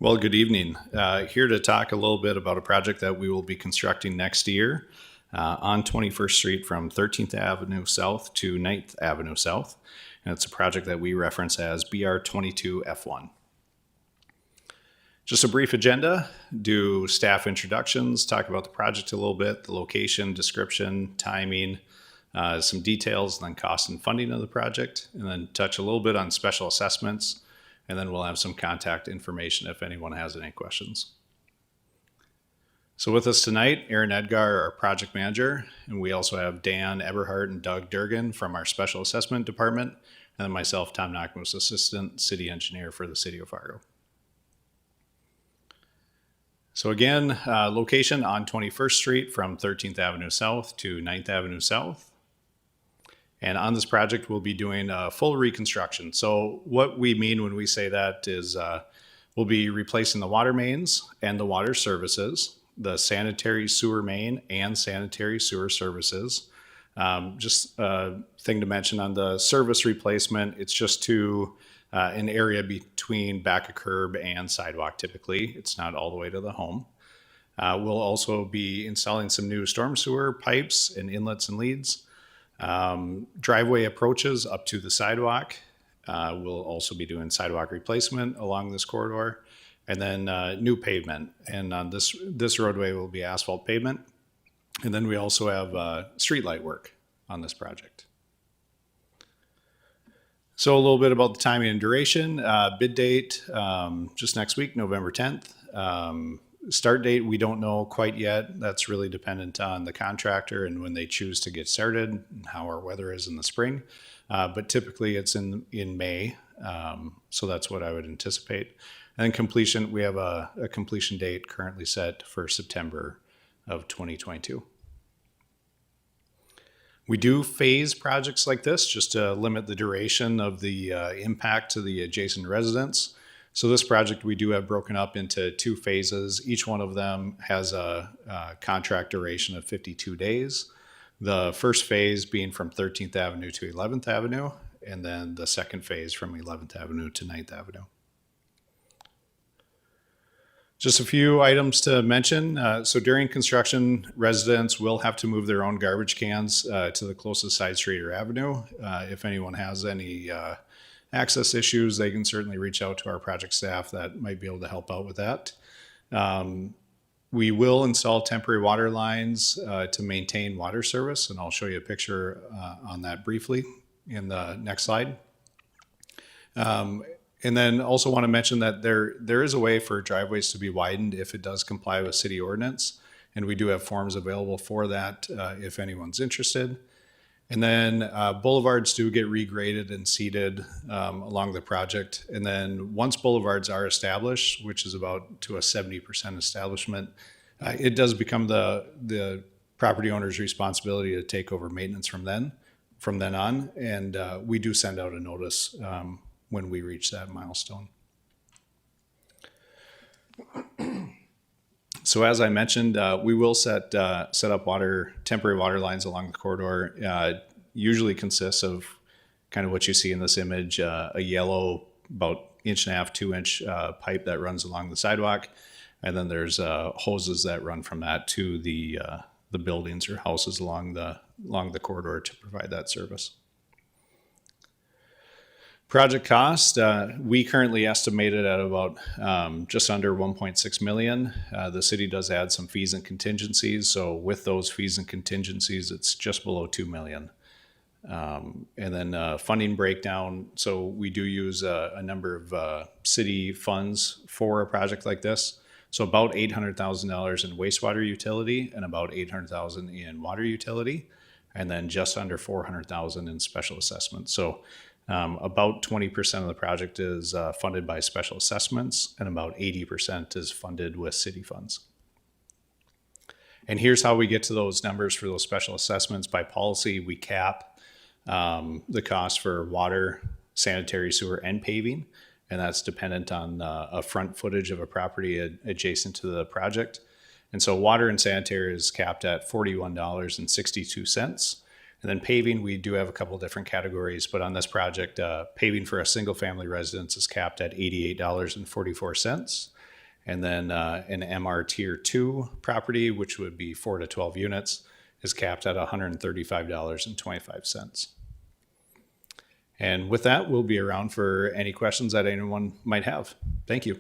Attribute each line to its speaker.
Speaker 1: Well, good evening. Here to talk a little bit about a project that we will be constructing next year on 21st Street from 13th Avenue South to 9th Avenue South. And it's a project that we reference as BR-22-F1. Just a brief agenda, do staff introductions, talk about the project a little bit, the location, description, timing, some details, and then cost and funding of the project, and then touch a little bit on special assessments, and then we'll have some contact information if anyone has any questions. So with us tonight, Aaron Edgar, our project manager, and we also have Dan Eberhardt and Doug Durgan from our special assessment department, and then myself, Tom Knockmus, assistant city engineer for the city of Fargo. So again, location on 21st Street from 13th Avenue South to 9th Avenue South. And on this project, we'll be doing a full reconstruction. So what we mean when we say that is we'll be replacing the water mains and the water services, the sanitary sewer main and sanitary sewer services. Just a thing to mention on the service replacement, it's just to an area between back of curb and sidewalk typically. It's not all the way to the home. We'll also be installing some new storm sewer pipes and inlets and leads. Driveway approaches up to the sidewalk. We'll also be doing sidewalk replacement along this corridor, and then new pavement. And on this roadway will be asphalt pavement. And then we also have street light work on this project. So a little bit about the timing and duration. Bid date just next week, November 10th. Start date, we don't know quite yet. That's really dependent on the contractor and when they choose to get started and how our weather is in the spring. But typically it's in May, so that's what I would anticipate. And then completion, we have a completion date currently set for September of 2022. We do phase projects like this just to limit the duration of the impact to the adjacent residents. So this project we do have broken up into two phases. Each one of them has a contract duration of 52 days. The first phase being from 13th Avenue to 11th Avenue, and then the second phase from 11th Avenue to 9th Avenue. Just a few items to mention. So during construction, residents will have to move their own garbage cans to the closest side street or avenue. If anyone has any access issues, they can certainly reach out to our project staff that might be able to help out with that. We will install temporary water lines to maintain water service, and I'll show you a picture on that briefly in the next slide. And then also want to mention that there is a way for driveways to be widened if it does comply with city ordinance. And we do have forms available for that if anyone's interested. And then boulevards do get regraded and seeded along the project. And then once boulevards are established, which is about to a 70% establishment, it does become the property owner's responsibility to take over maintenance from then on. And we do send out a notice when we reach that milestone. So as I mentioned, we will set up temporary water lines along the corridor. Usually consists of kind of what you see in this image, a yellow, about 1.5 to 2-inch pipe that runs along the sidewalk. And then there's hoses that run from that to the buildings or houses along the corridor to provide that service. Project cost, we currently estimate it at about just under 1.6 million. The city does add some fees and contingencies. So with those fees and contingencies, it's just below 2 million. And then funding breakdown. So we do use a number of city funds for a project like this. So about $800,000 in wastewater utility and about $800,000 in water utility, and then just under $400,000 in special assessments. So about 20% of the project is funded by special assessments, and about 80% is funded with city funds. And here's how we get to those numbers for those special assessments. By policy, we cap the cost for water, sanitary sewer, and paving, and that's dependent on a front footage of a property adjacent to the project. And so water and sanitary is capped at $41.62. And then paving, we do have a couple different categories, but on this project, paving for a single family residence is capped at $88.44. And then an MR Tier 2 property, which would be 4 to 12 units, is capped at $135.25. And with that, we'll be around for any questions that anyone might have. Thank you.